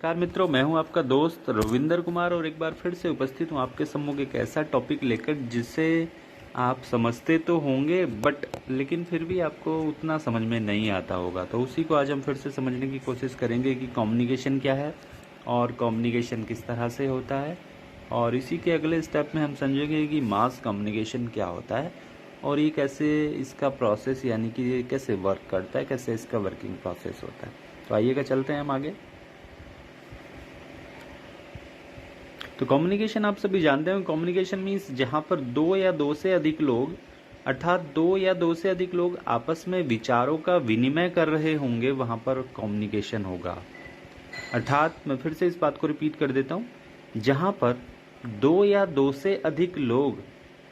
नमस्कार मित्रों, मैं हूं आपका दोस्त रविंदर कुमार और एक बार फिर से उपस्थित हूं आपके सम्मुख एक ऐसा टॉपिक लेकर जिसे आप समझते तो होंगे लेकिन फिर भी आपको उतना समझ में नहीं आता होगा। तो उसी को आज हम फिर से समझने की कोशिश करेंगे कि कम्युनिकेशन क्या है और कम्युनिकेशन किस तरह से होता है। और इसी के अगले स्टेप में हम समझेंगे कि मास कम्युनिकेशन क्या होता है और ये कैसे इसका प्रोसेस यानी कि ये कैसे वर्क करता है, कैसे इसका वर्किंग प्रोसेस होता है। तो आइएगा चलते हैं हम आगे। तो कम्युनिकेशन आप सभी जानते हैं, कम्युनिकेशन मीन्स जहां पर दो या दो से अधिक लोग अर्थात दो या दो से अधिक लोग आपस में विचारों का विनिमय कर रहे होंगे, वहां पर कम्युनिकेशन होगा। अर्थात मैं फिर से इस बात को रिपीट कर देता हूं, जहां पर दो या दो से अधिक लोग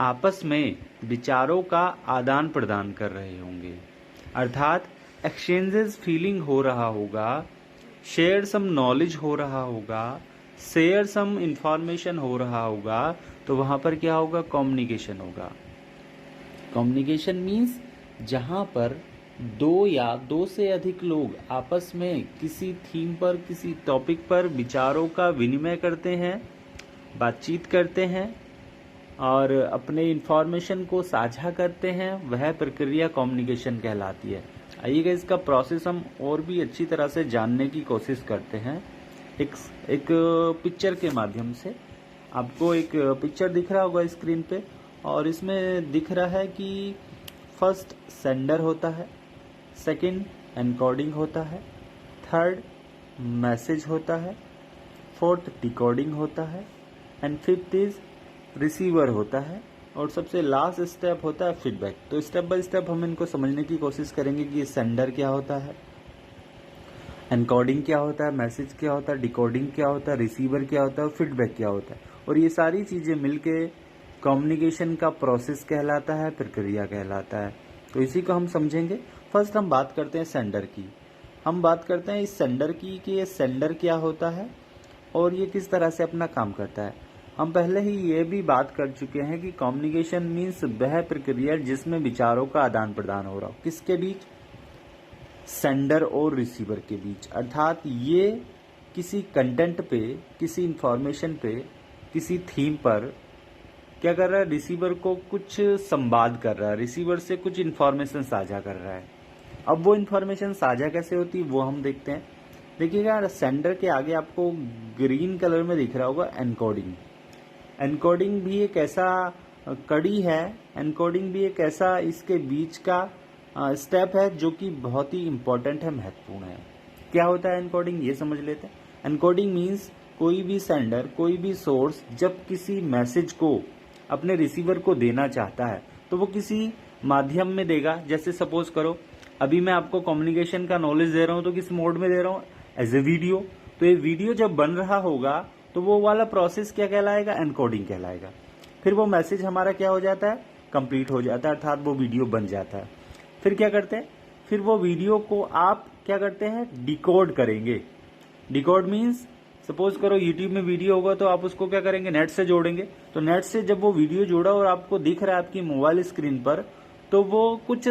आपस में विचारों का आदान प्रदान कर रहे होंगे, अर्थात एक्सचेंजेस फीलिंग हो रहा होगा, शेयर सम नॉलेज हो रहा होगा, शेयर सम इंफॉर्मेशन हो रहा होगा, तो वहां पर क्या होगा? कम्युनिकेशन होगा। कम्युनिकेशन मीन्स जहां पर दो या दो से अधिक लोग आपस में किसी थीम पर, किसी टॉपिक पर विचारों का विनिमय करते हैं, बातचीत करते हैं और अपने इंफॉर्मेशन को साझा करते हैं, वह प्रक्रिया कम्युनिकेशन कहलाती है। आइएगा इसका प्रोसेस हम और भी अच्छी तरह से जानने की कोशिश करते हैं एक पिक्चर के माध्यम से। आपको एक पिक्चर दिख रहा होगा स्क्रीन पे और इसमें दिख रहा है कि फर्स्ट सेंडर होता है, सेकंड एनकोडिंग होता है, थर्ड मैसेज होता है, फोर्थ डिकोडिंग होता है एंड फिफ्थ इज रिसीवर होता है और सबसे लास्ट स्टेप होता है फीडबैक। तो स्टेप बाय स्टेप हम इनको समझने की कोशिश करेंगे कि सेंडर क्या होता है, एनकोडिंग क्या होता है, मैसेज क्या होता है, डिकोडिंग क्या होता है, रिसीवर क्या होता है और फीडबैक क्या होता है। और ये सारी चीजें मिलके कम्युनिकेशन का प्रोसेस कहलाता है, प्रक्रिया कहलाता है। तो इसी को हम समझेंगे। फर्स्ट हम बात करते हैं सेंडर की। हम बात करते हैं इस सेंडर की कि ये सेंडर क्या होता है और ये किस तरह से अपना काम करता है। हम पहले ही ये भी बात कर चुके हैं कि कम्युनिकेशन मीन्स वह प्रक्रिया जिसमें विचारों का आदान प्रदान हो रहा हो, किसके बीच? सेंडर और रिसीवर के बीच। अर्थात ये किसी कंटेंट पे, किसी इंफॉर्मेशन पे, किसी थीम पर क्या कर रहा है? रिसीवर को कुछ संवाद कर रहा है, रिसीवर से कुछ इंफॉर्मेशन साझा कर रहा है। अब वो इंफॉर्मेशन साझा कैसे होती है वो हम देखते हैं। देखिएगा सेंडर के आगे आपको ग्रीन कलर में दिख रहा होगा एनकोडिंग। एनकोडिंग भी एक ऐसा कड़ी है, एनकोडिंग भी एक ऐसा इसके बीच का स्टेप है जो कि बहुत ही इंपॉर्टेंट है, महत्वपूर्ण है। क्या होता है एनकोडिंग, ये समझ लेते हैं। एनकोडिंग मीन्स कोई भी सेंडर, कोई भी सोर्स जब किसी मैसेज को अपने रिसीवर को देना चाहता है तो वो किसी माध्यम में देगा। जैसे सपोज करो अभी मैं आपको कम्युनिकेशन का नॉलेज दे रहा हूं तो किस मोड में दे रहा हूं? As a video. तो ये वीडियो जब बन रहा होगा तो वो वाला प्रोसेस क्या कहलाएगा? एनकोडिंग कहलाएगा। फिर वो मैसेज हमारा क्या हो जाता है? कंप्लीट हो जाता है, अर्थात वो वीडियो बन जाता है। फिर क्या करते हैं? फिर वो वीडियो को आप क्या करते हैं? डिकोड करेंगे। डिकोड मीन्स सपोज करो यूट्यूब में वीडियो होगा तो आप उसको क्या करेंगे? नेट से जोड़ेंगे। तो नेट से जब वो वीडियो जोड़ा और आपको दिख रहा है आपकी मोबाइल स्क्रीन पर, तो वो कुछ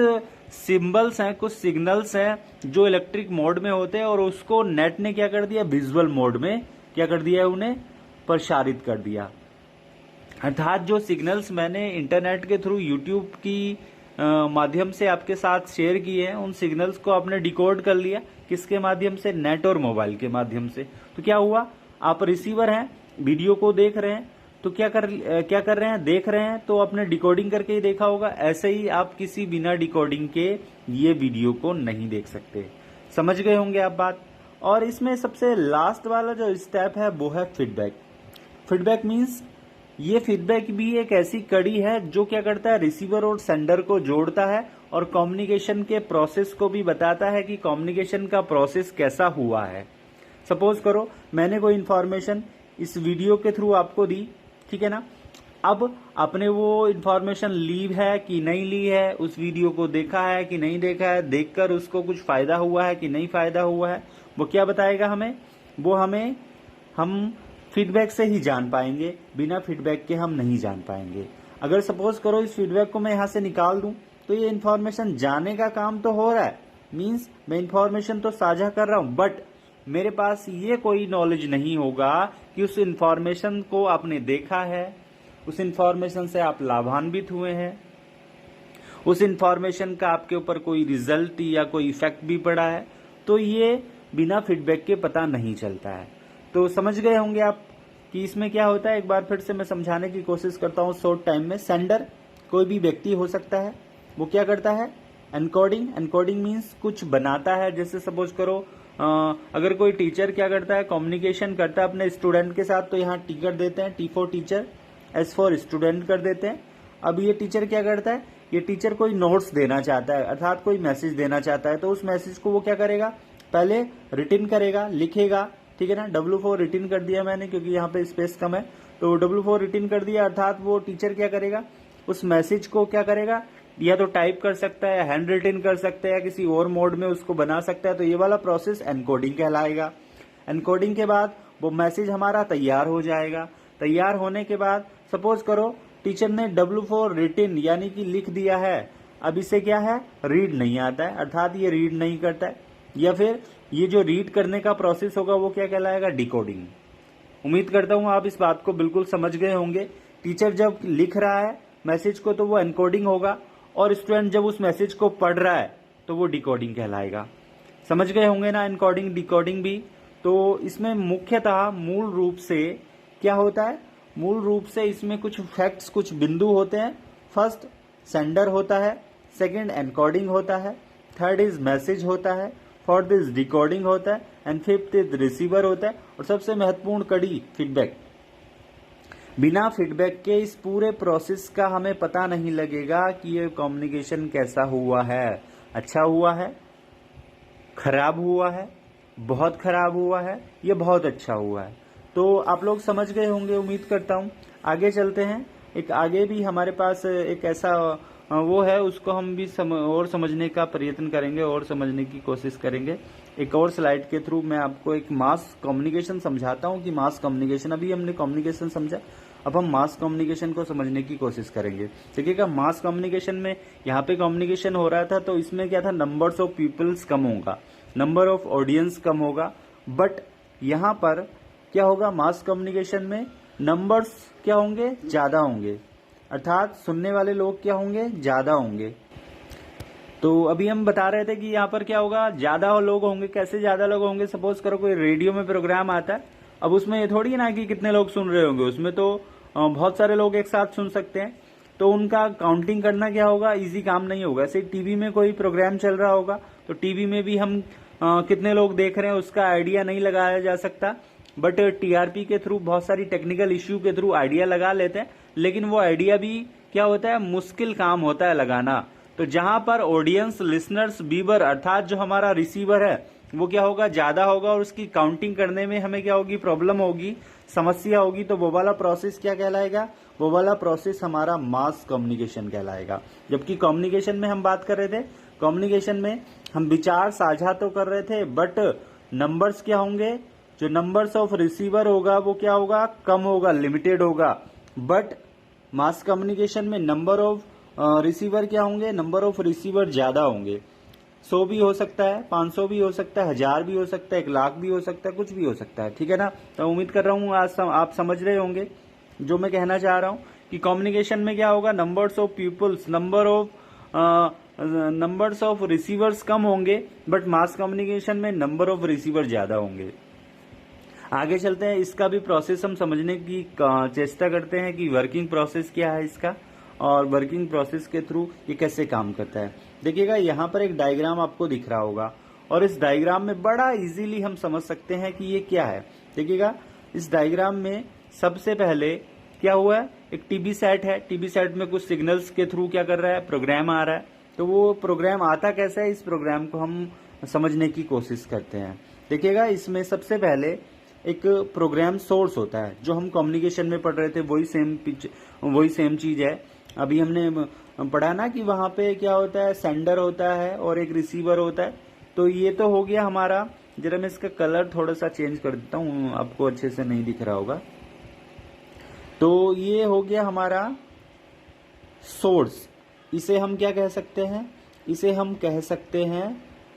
सिंबल्स हैं, कुछ सिग्नल्स हैं जो इलेक्ट्रिक मोड में होते हैं और उसको नेट ने क्या कर दिया? विजुअल मोड में क्या कर दिया? उन्हें प्रसारित कर दिया। अर्थात जो सिग्नल्स मैंने इंटरनेट के थ्रू यूट्यूब की माध्यम से आपके साथ शेयर किए हैं, उन सिग्नल्स को आपने डिकोड कर लिया। किसके माध्यम से? नेट और मोबाइल के माध्यम से। तो क्या हुआ? आप रिसीवर हैं, वीडियो को देख रहे हैं, तो क्या कर रहे हैं? देख रहे हैं, तो आपने डिकोडिंग करके ही देखा होगा। ऐसे ही आप किसी बिना डिकोडिंग के ये वीडियो को नहीं देख सकते। समझ गए होंगे आप बात। और इसमें सबसे लास्ट वाला जो स्टेप है वो है फीडबैक। फीडबैक मीन्स ये फीडबैक भी एक ऐसी कड़ी है जो क्या करता है? रिसीवर और सेंडर को जोड़ता है और कम्युनिकेशन के प्रोसेस को भी बताता है कि कम्युनिकेशन का प्रोसेस कैसा हुआ है। सपोज करो मैंने कोई इंफॉर्मेशन इस वीडियो के थ्रू आपको दी, ठीक है ना? अब आपने वो इंफॉर्मेशन ली है कि नहीं ली है, उस वीडियो को देखा है कि नहीं देखा है, देखकर उसको कुछ फायदा हुआ है कि नहीं फायदा हुआ है, वो क्या बताएगा हमें? वो हम फीडबैक से ही जान पाएंगे, बिना फीडबैक के हम नहीं जान पाएंगे। अगर सपोज करो इस फीडबैक को मैं यहां से निकाल दूं तो ये इन्फॉर्मेशन जाने का काम तो हो रहा है, मीन्स मैं इन्फॉर्मेशन तो साझा कर रहा हूं, बट मेरे पास ये कोई नॉलेज नहीं होगा कि उस इंफॉर्मेशन को आपने देखा है, उस इंफॉर्मेशन से आप लाभान्वित हुए हैं, उस इंफॉर्मेशन का आपके ऊपर कोई रिजल्ट या कोई इफेक्ट भी पड़ा है, तो ये बिना फीडबैक के पता नहीं चलता है। तो समझ गए होंगे आप कि इसमें क्या होता है। एक बार फिर से मैं समझाने की कोशिश करता हूँ शॉर्ट टाइम में। सेंडर कोई भी व्यक्ति हो सकता है, वो क्या करता है, एनकोडिंग। एनकोडिंग मीन्स कुछ बनाता है। जैसे सपोज करो अगर कोई टीचर क्या करता है, कम्युनिकेशन करता है अपने स्टूडेंट के साथ, तो यहाँ टी कर देते हैं, T for teacher, S for student कर देते हैं। अब ये टीचर क्या करता है, ये टीचर कोई नोट्स देना चाहता है, अर्थात कोई मैसेज देना चाहता है, तो उस मैसेज को वो क्या करेगा, पहले रिटन करेगा, लिखेगा, ठीक है ना। W फॉर रिटन कर दिया मैंने क्योंकि यहाँ पे स्पेस कम है, तो W फॉर रिटन कर दिया, अर्थात वो टीचर क्या करेगा, उस मैसेज को क्या करेगा, या तो टाइप कर सकता है, हैंड रिटन कर सकता है, या किसी और मोड में उसको बना सकता है। तो ये वाला प्रोसेस एनकोडिंग कहलाएगा। एनकोडिंग के बाद वो मैसेज हमारा तैयार हो जाएगा। तैयार होने के बाद सपोज करो टीचर ने W फॉर रिटन यानी कि लिख दिया है, अब इसे क्या है, रीड नहीं आता है, अर्थात ये रीड नहीं करता है, या फिर ये जो रीड करने का प्रोसेस होगा वो क्या कहलाएगा, डिकोडिंग। उम्मीद करता हूं आप इस बात को बिल्कुल समझ गए होंगे। टीचर जब लिख रहा है मैसेज को तो वो एनकोडिंग होगा, और स्टूडेंट जब उस मैसेज को पढ़ रहा है तो वो डिकोडिंग कहलाएगा। समझ गए होंगे ना, एनकोडिंग डिकोडिंग भी। तो इसमें मुख्यतः मूल रूप से क्या होता है, मूल रूप से इसमें कुछ फैक्ट्स, कुछ बिंदु होते हैं। फर्स्ट सेंडर होता है, सेकंड एनकोडिंग होता है, थर्ड इज मैसेज होता है, फोर्थ इज डिकोडिंग होता है, एंड फिफ्थ इज रिसीवर होता है, और सबसे महत्वपूर्ण कड़ी फीडबैक। बिना फीडबैक के इस पूरे प्रोसेस का हमें पता नहीं लगेगा कि ये कम्युनिकेशन कैसा हुआ है, अच्छा हुआ है, खराब हुआ है, बहुत खराब हुआ है, ये बहुत अच्छा हुआ है। तो आप लोग समझ गए होंगे, उम्मीद करता हूं। आगे चलते हैं। एक आगे भी हमारे पास एक ऐसा वो है, उसको हम भी और समझने का प्रयत्न करेंगे और समझने की कोशिश करेंगे। एक और स्लाइड के थ्रू मैं आपको एक मास कम्युनिकेशन समझाता हूं कि मास कम्युनिकेशन, अभी हमने कम्युनिकेशन समझा, अब हम मास कम्युनिकेशन को समझने की कोशिश करेंगे। देखिएगा, मास कम्युनिकेशन में यहाँ पे कम्युनिकेशन हो रहा था, तो इसमें क्या था, नंबर्स ऑफ पीपल्स कम होगा, नंबर ऑफ ऑडियंस कम होगा, बट यहाँ पर क्या होगा, मास कम्युनिकेशन में नंबर्स क्या होंगे, ज्यादा होंगे, अर्थात सुनने वाले लोग क्या होंगे, ज्यादा होंगे। तो अभी हम बता रहे थे कि यहाँ पर क्या होगा, ज्यादा लोग होंगे। कैसे ज्यादा लोग होंगे, सपोज करो कोई रेडियो में प्रोग्राम आता है, अब उसमें ये थोड़ी ना कि कितने लोग सुन रहे होंगे, उसमें तो बहुत सारे लोग एक साथ सुन सकते हैं, तो उनका काउंटिंग करना क्या होगा, इजी काम नहीं होगा। ऐसे टीवी में कोई प्रोग्राम चल रहा होगा, तो टीवी में भी हम कितने लोग देख रहे हैं उसका आइडिया नहीं लगाया जा सकता, बट टीआरपी के थ्रू, बहुत सारी टेक्निकल इश्यू के थ्रू आइडिया लगा लेते हैं, लेकिन वो आइडिया भी क्या होता है, मुश्किल काम होता है लगाना। तो जहां पर ऑडियंस, लिसनर्स, व्यूअर अर्थात जो हमारा रिसीवर है वो क्या होगा, ज्यादा होगा, और उसकी काउंटिंग करने में हमें क्या होगी, प्रॉब्लम होगी, समस्या होगी, तो वो वाला प्रोसेस क्या कहलाएगा, वो वाला प्रोसेस हमारा मास कम्युनिकेशन कहलाएगा। जबकि कम्युनिकेशन में हम बात कर रहे थे, कम्युनिकेशन में हम विचार साझा तो कर रहे थे, बट नंबर्स क्या होंगे, जो नंबर्स ऑफ रिसीवर होगा वो क्या होगा, कम होगा, लिमिटेड होगा। बट मास कम्युनिकेशन में नंबर ऑफ रिसीवर क्या होंगे, नंबर ऑफ रिसीवर ज्यादा होंगे। 100 भी हो सकता है, 500 भी हो सकता है, 1000 भी हो सकता है, 1 लाख भी हो सकता है, कुछ भी हो सकता है, ठीक है ना। तो उम्मीद कर रहा हूँ आज आप समझ रहे होंगे जो मैं कहना चाह रहा हूँ कि कम्युनिकेशन में क्या होगा, numbers of peoples, numbers of receivers कम होंगे, बट मास कम्युनिकेशन में नंबर ऑफ रिसीवर ज्यादा होंगे। आगे चलते हैं, इसका भी प्रोसेस हम समझने की चेष्टा करते हैं कि वर्किंग प्रोसेस क्या है इसका, और वर्किंग प्रोसेस के थ्रू ये कैसे काम करता है। देखिएगा, यहाँ पर एक डायग्राम आपको दिख रहा होगा, और इस डायग्राम में बड़ा इजीली हम समझ सकते हैं कि ये क्या है। देखिएगा, इस डायग्राम में सबसे पहले क्या हुआ है, एक टीवी सेट है, टीवी सेट में कुछ सिग्नल्स के थ्रू क्या कर रहा है, प्रोग्राम आ रहा है। तो वो प्रोग्राम आता कैसा है, इस प्रोग्राम को हम समझने की कोशिश करते हैं। देखिएगा, इसमें सबसे पहले एक प्रोग्राम सोर्स होता है, जो हम कम्युनिकेशन में पढ़ रहे थे, वही सेम चीज है। अभी हमने पढ़ा ना कि वहां पे क्या होता है, सेंडर होता है और एक रिसीवर होता है। तो ये तो हो गया हमारा, जरा मैं इसका कलर थोड़ा सा चेंज कर देता हूं, आपको अच्छे से नहीं दिख रहा होगा। तो ये हो गया हमारा सोर्स। इसे हम क्या कह सकते हैं, इसे हम कह सकते हैं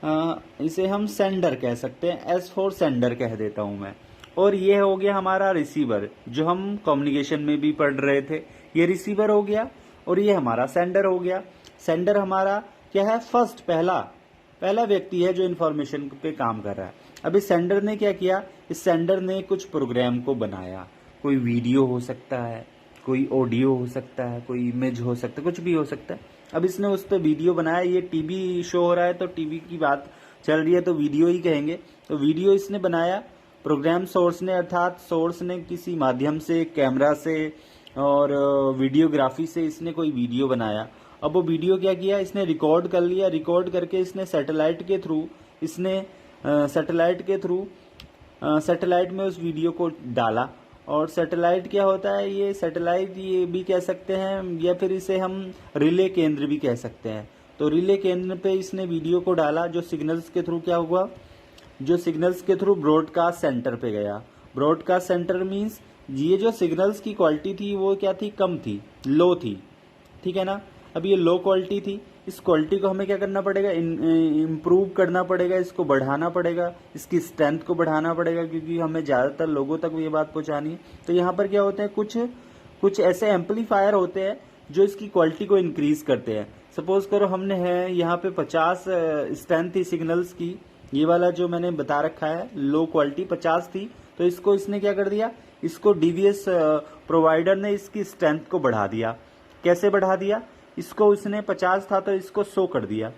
इसे हम सेंडर कह सकते हैं, एस फॉर सेंडर कह देता हूं मैं। और ये हो गया हमारा रिसीवर, जो हम कम्युनिकेशन में भी पढ़ रहे थे, ये रिसीवर हो गया। और ये हमारा सेंडर हो गया। सेंडर हमारा क्या है, फर्स्ट पहला व्यक्ति है जो इन्फॉर्मेशन पे काम कर रहा है। अब इस सेंडर ने क्या किया, इस सेंडर ने कुछ प्रोग्राम को बनाया। कोई वीडियो हो सकता है, कोई ऑडियो हो सकता है, कोई इमेज हो सकता है, कुछ भी हो सकता है। अब इसने उस पर वीडियो बनाया। ये टीवी शो हो रहा है तो टीवी की बात चल रही है तो वीडियो ही कहेंगे। तो वीडियो इसने बनाया, प्रोग्राम सोर्स ने, अर्थात सोर्स ने किसी माध्यम से, कैमरा से और वीडियोग्राफी से इसने कोई वीडियो बनाया। अब वो वीडियो क्या किया, इसने रिकॉर्ड कर लिया। रिकॉर्ड करके इसने सैटेलाइट के थ्रू सैटेलाइट में उस वीडियो को डाला। और सैटेलाइट क्या होता है, ये सैटेलाइट ये भी कह सकते हैं, या फिर इसे हम रिले केंद्र भी कह सकते हैं। तो रिले केंद्र पे इसने वीडियो को डाला, जो सिग्नल्स के थ्रू क्या हुआ, जो सिग्नल्स के थ्रू ब्रॉडकास्ट सेंटर पे गया। ब्रॉडकास्ट सेंटर मीन्स ये जो सिग्नल्स की क्वालिटी थी वो क्या थी, कम थी, लो थी, ठीक है ना। अब ये लो क्वालिटी थी, इस क्वालिटी को हमें क्या करना पड़ेगा, इम्प्रूव करना पड़ेगा, इसको बढ़ाना पड़ेगा, इसकी स्ट्रेंथ को बढ़ाना पड़ेगा, क्योंकि हमें ज़्यादातर लोगों तक ये बात पहुंचानी है। तो यहाँ पर क्या होते हैं, कुछ ऐसे एम्पलीफायर होते हैं जो इसकी क्वालिटी को इंक्रीज करते हैं। सपोज करो हमने है यहाँ पे 50 स्ट्रेंथ थी सिग्नल्स की, ये वाला जो मैंने बता रखा है लो क्वालिटी 50 थी, तो इसको इसने क्या कर दिया, इसको डीवीएस प्रोवाइडर ने इसकी स्ट्रेंथ को बढ़ा दिया। कैसे बढ़ा दिया, इसको इसने 50 था तो इसको 100 कर दिया।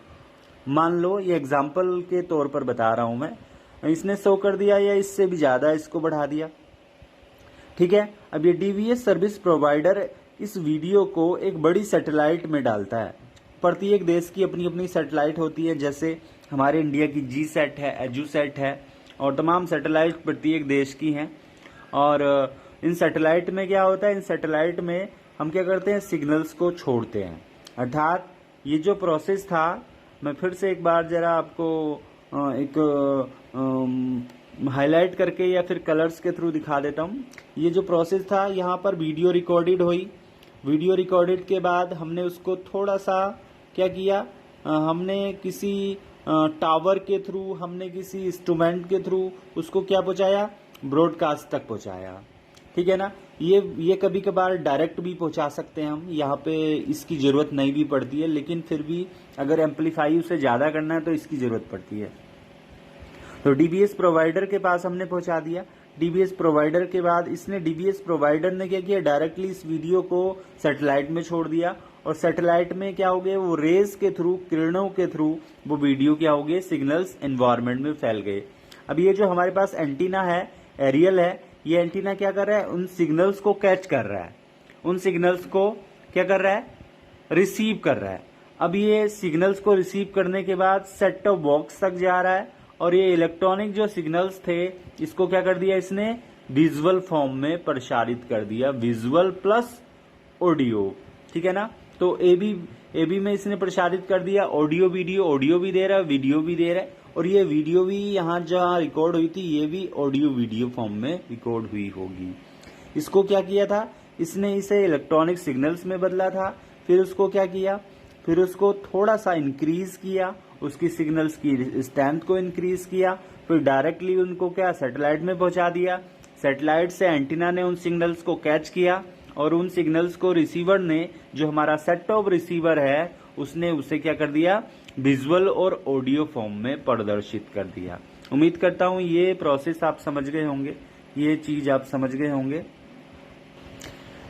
मान लो ये एग्जाम्पल के तौर पर बता रहा हूं मैं, इसने 100 कर दिया या इससे भी ज्यादा इसको बढ़ा दिया, ठीक है। अब ये डीवीएस सर्विस प्रोवाइडर इस वीडियो को एक बड़ी सैटेलाइट में डालता है। प्रत्येक देश की अपनी अपनी सैटेलाइट होती है, जैसे हमारे इंडिया की जीसैट है, एजुसैट है, और तमाम सैटेलाइट प्रत्येक देश की हैं। और इन सैटेलाइट में क्या होता है, इन सैटेलाइट में हम क्या करते हैं, सिग्नल्स को छोड़ते हैं। अर्थात ये जो प्रोसेस था, मैं फिर से एक बार जरा आपको एक हाईलाइट करके या फिर कलर्स के थ्रू दिखा देता हूँ। ये जो प्रोसेस था, यहाँ पर वीडियो रिकॉर्डेड हुई। वीडियो रिकॉर्डेड के बाद हमने उसको थोड़ा सा क्या किया, हमने किसी टावर के थ्रू, हमने किसी इंस्ट्रूमेंट के थ्रू उसको क्या पहुंचाया, ब्रॉडकास्ट तक पहुंचाया, ठीक है ना। ये कभी कभार डायरेक्ट भी पहुंचा सकते हैं हम, यहाँ पे इसकी जरूरत नहीं भी पड़ती है, लेकिन फिर भी अगर एम्पलीफाई उसे ज्यादा करना है तो इसकी जरूरत पड़ती है। तो डीबीएस प्रोवाइडर के पास हमने पहुंचा दिया। डीबीएस प्रोवाइडर के बाद इसने, डीबीएस प्रोवाइडर ने क्या किया, डायरेक्टली इस वीडियो को सैटेलाइट में छोड़ दिया। और सैटेलाइट में क्या हो गए, वो रेज के थ्रू, किरणों के थ्रू वो वीडियो क्या हो गए, सिग्नल्स एनवायरमेंट में फैल गए। अब ये जो हमारे पास एंटीना है, एरियल है, ये एंटीना क्या कर रहा है, उन सिग्नल्स को कैच कर रहा है, उन सिग्नल्स को क्या कर रहा है, रिसीव कर रहा है। अब ये सिग्नल्स को रिसीव करने के बाद सेट टॉप बॉक्स तक जा रहा है, और ये इलेक्ट्रॉनिक जो सिग्नल्स थे इसको क्या कर दिया, इसने विजुअल फॉर्म में प्रसारित कर दिया, विजुअल प्लस ऑडियो, ठीक है ना। तो एबी में इसने प्रसारित कर दिया, ऑडियो वीडियो, ऑडियो भी दे रहा है, वीडियो भी दे रहा है। और ये वीडियो भी यहाँ जहाँ रिकॉर्ड हुई थी, ये भी ऑडियो वीडियो फॉर्म में रिकॉर्ड हुई होगी। इसको क्या किया था, इसने इसे इलेक्ट्रॉनिक सिग्नल्स में बदला था। फिर उसको क्या किया, फिर उसको थोड़ा सा इंक्रीज किया, उसकी सिग्नल्स की स्ट्रेंथ को इंक्रीज किया। फिर डायरेक्टली उनको क्या, सैटेलाइट में पहुंचा दिया। सैटेलाइट से एंटीना ने उन सिग्नल्स को कैच किया, और उन सिग्नल्स को रिसीवर ने, जो हमारा सेट टॉप रिसीवर है, उसने उसे क्या कर दिया, विजुअल और ऑडियो फॉर्म में प्रदर्शित कर दिया। उम्मीद करता हूं ये प्रोसेस आप समझ गए होंगे, ये चीज आप समझ गए होंगे।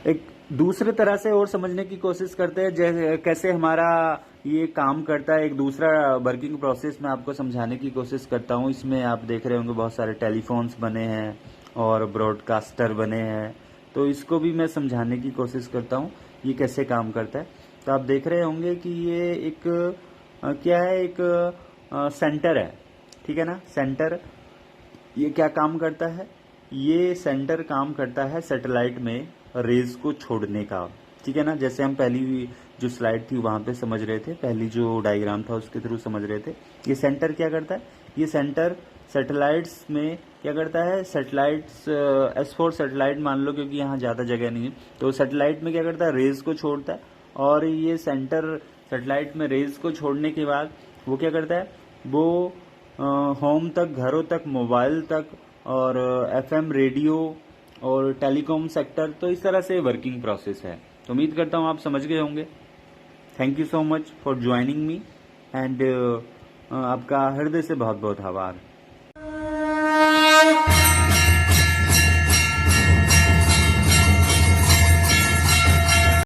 एक दूसरे तरह से और समझने की कोशिश करते हैं, जैसे कैसे हमारा ये काम करता है। एक दूसरा वर्किंग प्रोसेस मैं आपको समझाने की कोशिश करता हूँ। इसमें आप देख रहे होंगे बहुत सारे टेलीफोन्स बने हैं और ब्रॉडकास्टर बने हैं, तो इसको भी मैं समझाने की कोशिश करता हूँ ये कैसे काम करता है। तो आप देख रहे होंगे कि ये एक क्या है, एक सेंटर है, ठीक है ना। सेंटर ये क्या काम करता है, ये सेंटर काम करता है सैटेलाइट में रेज को छोड़ने का, ठीक है ना। जैसे हम पहली जो स्लाइड थी वहां पे समझ रहे थे, पहली जो डायग्राम था उसके थ्रू समझ रहे थे। ये सेंटर क्या करता है, ये सेंटर सैटेलाइट्स में क्या करता है, सैटेलाइट्स S4 सैटेलाइट मान लो, क्योंकि यहाँ ज्यादा जगह नहीं है, तो सैटेलाइट में क्या करता है, रेज को छोड़ता है। और ये सेंटर सैटेलाइट में रेज को छोड़ने के बाद वो क्या करता है, वो होम तक, घरों तक, मोबाइल तक और एफएम रेडियो और टेलीकॉम सेक्टर, तो इस तरह से वर्किंग प्रोसेस है। तो उम्मीद करता हूँ आप समझ गए होंगे। Thank you so much for joining me and आपका हृदय से बहुत बहुत आभार।